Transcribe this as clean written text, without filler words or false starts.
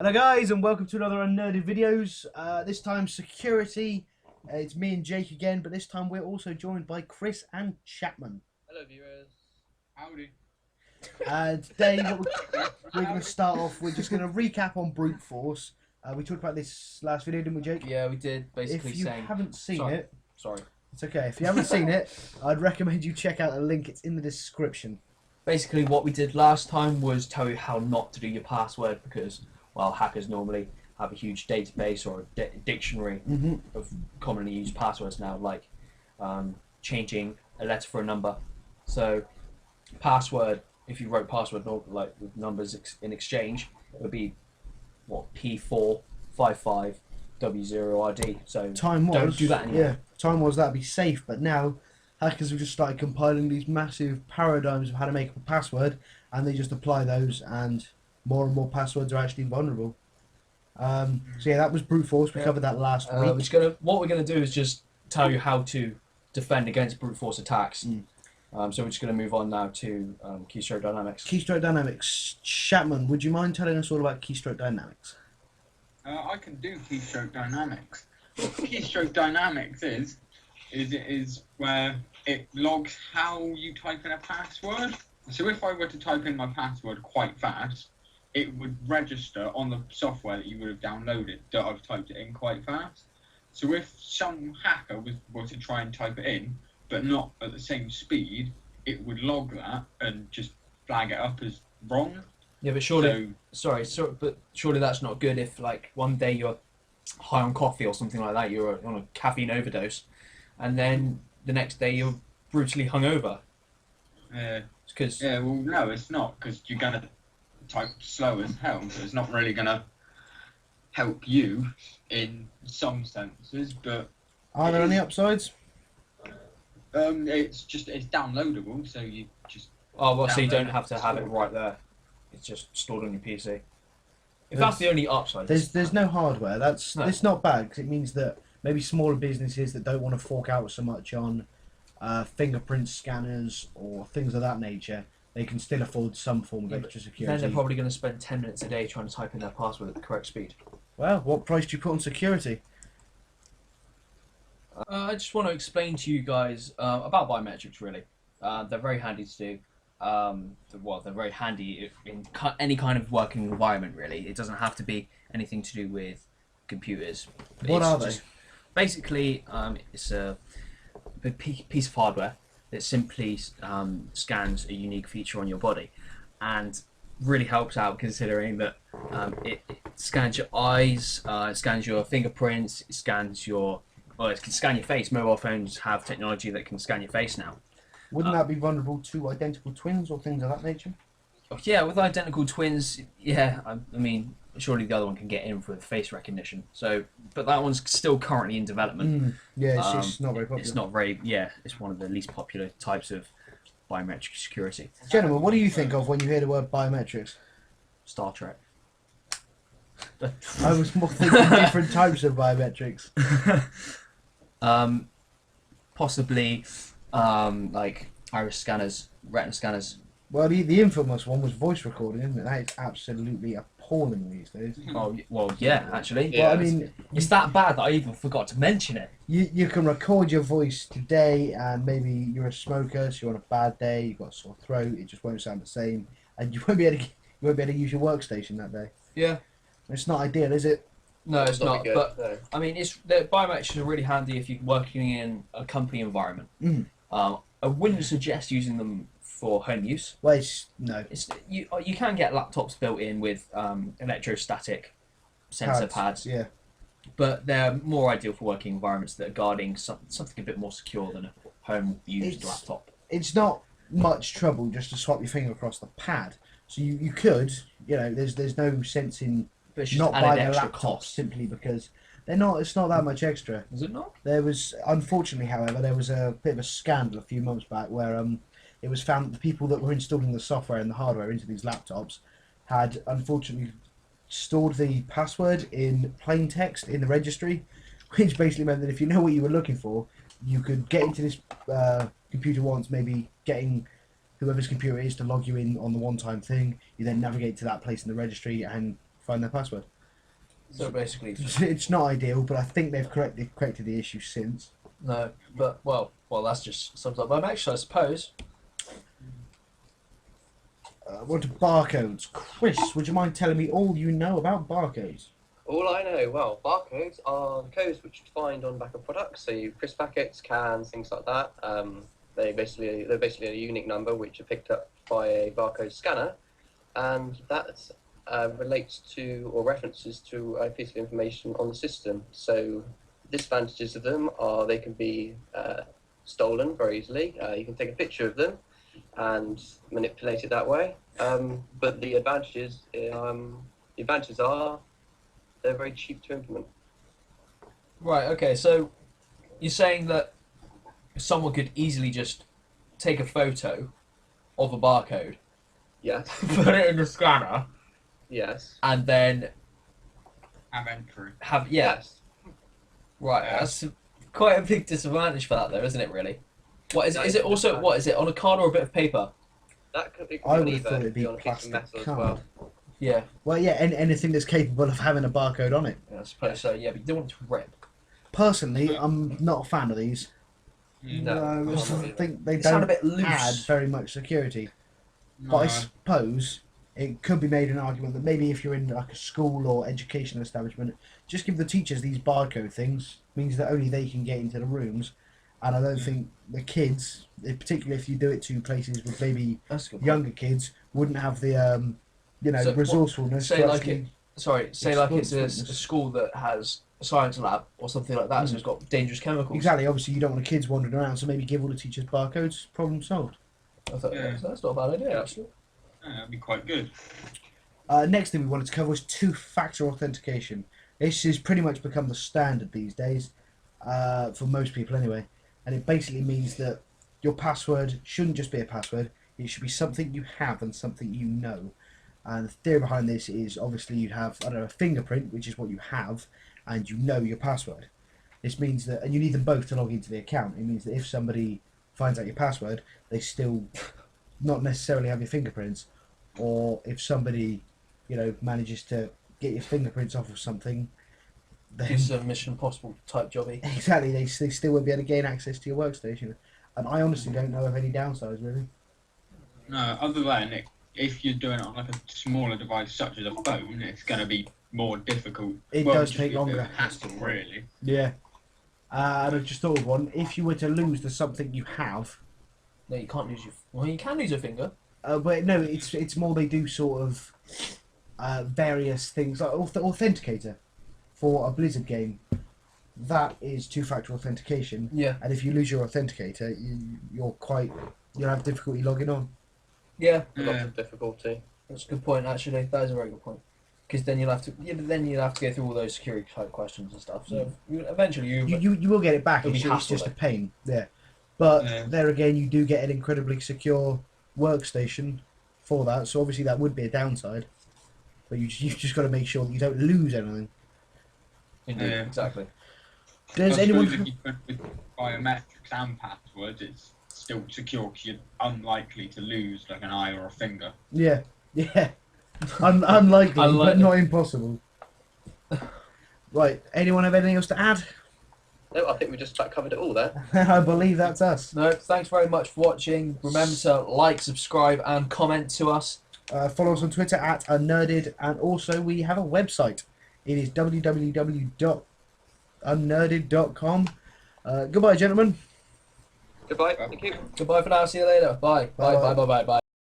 Hello guys and welcome to another UnNerded videos. This time security. It's me and Jake again, but this time we're also joined by Chris and Chapman. Hello viewers. Howdy. Today we're going to start off, we're just going to recap on brute force. We talked about this last video, didn't we, Jake? Yeah, we did. Basically If you haven't seen it, sorry. it's okay. If you haven't seen it, I'd recommend you check out the link. It's in the description. Basically, what we did last time was tell you how not to do your password because, well, hackers normally have a huge database or a dictionary of commonly used passwords now, like changing a letter for a number. So, password, if you wrote password like with numbers in exchange, it would be what P455W0RD. So don't do that anymore. Yeah, time was that'd be safe, but now hackers have just started compiling these massive paradigms of how to make a password, and they just apply those, and more passwords are actually vulnerable. So yeah, that was brute force. We covered that last week. What we're gonna do is just tell you how to defend against brute force attacks. So we're just gonna move on now to keystroke dynamics. Keystroke dynamics. Chapman, would you mind telling us all about keystroke dynamics? I can do keystroke dynamics. What keystroke dynamics is where it logs how you type in a password. So if I were to type in my password quite fast, it would register on the software that you would have downloaded that I've typed it in quite fast. So if some hacker were to try and type it in, but not at the same speed, it would log that and just flag it up as wrong. Yeah, but surely, but surely that's not good if, like, one day you're high on coffee or something like that, you're on a caffeine overdose, and then the next day you're brutally hungover. Yeah, well, no, it's not, because you're going to type slow as hell, so it's not really going to help you in some senses, but... Are there any upsides? It's downloadable, so you just... Oh, well, so you don't have to have it right there. It's just stored on your PC. If that's the only upside... There's no hardware. It's not bad, because it means that maybe smaller businesses that don't want to fork out so much on fingerprint scanners or things of that nature, they can still afford some form of extra security. Then they're probably going to spend 10 minutes a day trying to type in their password at the correct speed. Well, what price do you put on security? I just want to explain to you guys about biometrics, really. They're very handy to do. They're very handy in any kind of working environment, really. It doesn't have to be anything to do with computers. What are they? Basically, it's a piece of hardware that simply scans a unique feature on your body, and really helps out considering that it scans your eyes, it scans your fingerprints, it can scan your face. Mobile phones have technology that can scan your face now. Wouldn't that be vulnerable to identical twins or things of that nature? Yeah, with identical twins, yeah. I mean, surely the other one can get in with face recognition. So, but that one's still currently in development. Yeah, it's not very popular. It's not very. Yeah, it's one of the least popular types of biometric security. Gentlemen, what do you think of when you hear the word biometrics? Star Trek. I was more thinking different types of biometrics. Possibly, like iris scanners, retina scanners. Well, the infamous one was voice recording, isn't it? That is absolutely appalling these days. Oh, well, yeah, actually. Yeah, well, I mean, it's that bad that I even forgot to mention it. You can record your voice today, and maybe you're a smoker, so you're on a bad day, you've got a sore throat, it just won't sound the same, and you won't be able to use your workstation that day. Yeah. It's not ideal, is it? No, it's not. But no. I mean, the biometrics are really handy if you're working in a company environment. I wouldn't suggest using them for home use. Well, you can get laptops built in with electrostatic sensor pads. Yeah. But they're more ideal for working environments that are guarding something a bit more secure than a home used laptop. It's not much trouble just to swap your finger across the pad. So you could, there's no sense in not buying a laptop simply because it's not that much extra. Is it not? Unfortunately, however, there was a bit of a scandal a few months back where it was found that the people that were installing the software and the hardware into these laptops had unfortunately stored the password in plain text in the registry, which basically meant that if you know what you were looking for, you could get into this computer once, maybe getting whoever's computer it is to log you in on the one-time thing. You then navigate to that place in the registry and find their password. So basically, It's not ideal, but I think they've corrected the issue since. no. But well, that's just sums up my match, I suppose. What are barcodes? Chris, would you mind telling me all you know about barcodes? All I know, well, barcodes are the codes which you find on the back of products. So you crisp packets, cans, things like that. They're basically a unique number which are picked up by a barcode scanner, and that relates to or references to a piece of information on the system. So disadvantages of them are they can be stolen very easily. You can take a picture of them and manipulate it that way. But the advantages are they're very cheap to implement. Right. Okay. So you're saying that someone could easily just take a photo of a barcode, Yes, put it in the scanner, yes, and then Have entry. have yes. Right. Yeah. That's quite a big disadvantage for that, though, isn't it? Really. What is it? Is it No, also what is it on a card or a bit of paper? That could be I would have either, thought it'd be on a piece of plastic metal as card. well. Yeah. Well, yeah, anything that's capable of having a barcode on it. I suppose so. Yeah, but you don't want it to rip. Personally, I'm not a fan of these. No, I I'm just not either. think they They sound a don't bit loose. add very much security. But I suppose it could be made an argument that maybe if you're in like a school or educational establishment, just give the teachers these barcode things. Means that only they can get into the rooms, and I don't think the kids, particularly if you do it to places with maybe That's a good. younger kids, wouldn't have the So, resourcefulness. say to like actually- Say like it's a Explosiveness. school that has a science lab or something like that, so it's got dangerous chemicals. Exactly. Obviously, you don't want the kids wandering around, so maybe give all the teachers barcodes. Problem solved. I thought Yeah. that's not a bad idea, Yeah. actually. Yeah, that'd be quite good. Next thing we wanted to cover was two-factor authentication. This has pretty much become the standard these days, for most people anyway. And it basically means that your password shouldn't just be a password, it should be something you have and something you know. And the theory behind this is obviously you have, I don't know, a fingerprint, which is what you have, and you know your password. This means that, and you need them both to log into the account. It means that if somebody finds out your password, they still not necessarily have your fingerprints, or if somebody, manages to get your fingerprints off of something, then It's a Mission Impossible type jobby. exactly they still won't be able to gain access to your workstation. And I honestly don't know of any downsides really. No, other than if you're doing it on like a smaller device such as a phone, it's going to be more difficult. It Well, does just take be a bit of longer. a hassle, really. Yeah. And I just thought of one. If you were to lose the something you have, No, you can't lose your. Well, you can lose your finger. but no, it's more they do sort of various things like authenticator for a Blizzard game. That is two-factor authentication, Yeah. and if you lose your authenticator, you'll have difficulty logging on. Yeah. A lot of difficulty. That's a good point. Actually, that is a very good point. Because then you'll have to. Yeah, but then you'll have to go through all those security type questions and stuff. So eventually You will get it back. It'll be It's hassle, just a though. pain. Yeah, but Yeah. there again, you do get an incredibly secure workstation for that. So obviously that would be a downside. But you've just got to make sure that you don't lose anything. Indeed, Yeah. exactly. Does I anyone? suppose if you put with biometrics and passwords, it's still secure because you're unlikely to lose like an eye or a finger. Yeah, yeah. Unlikely, but Unlikely. not impossible. Right. Anyone have anything else to add? No, I think we just about covered it all there. I believe that's us. No, thanks very much for watching. Remember to like, subscribe, and comment to us. Follow us on Twitter at UnNerded, and also we have a website. It is www.unnerded.com. Goodbye, gentlemen. Goodbye. Thank you. Goodbye for now. See you later. Bye. Bye. Bye. Bye. Bye. Bye. Bye.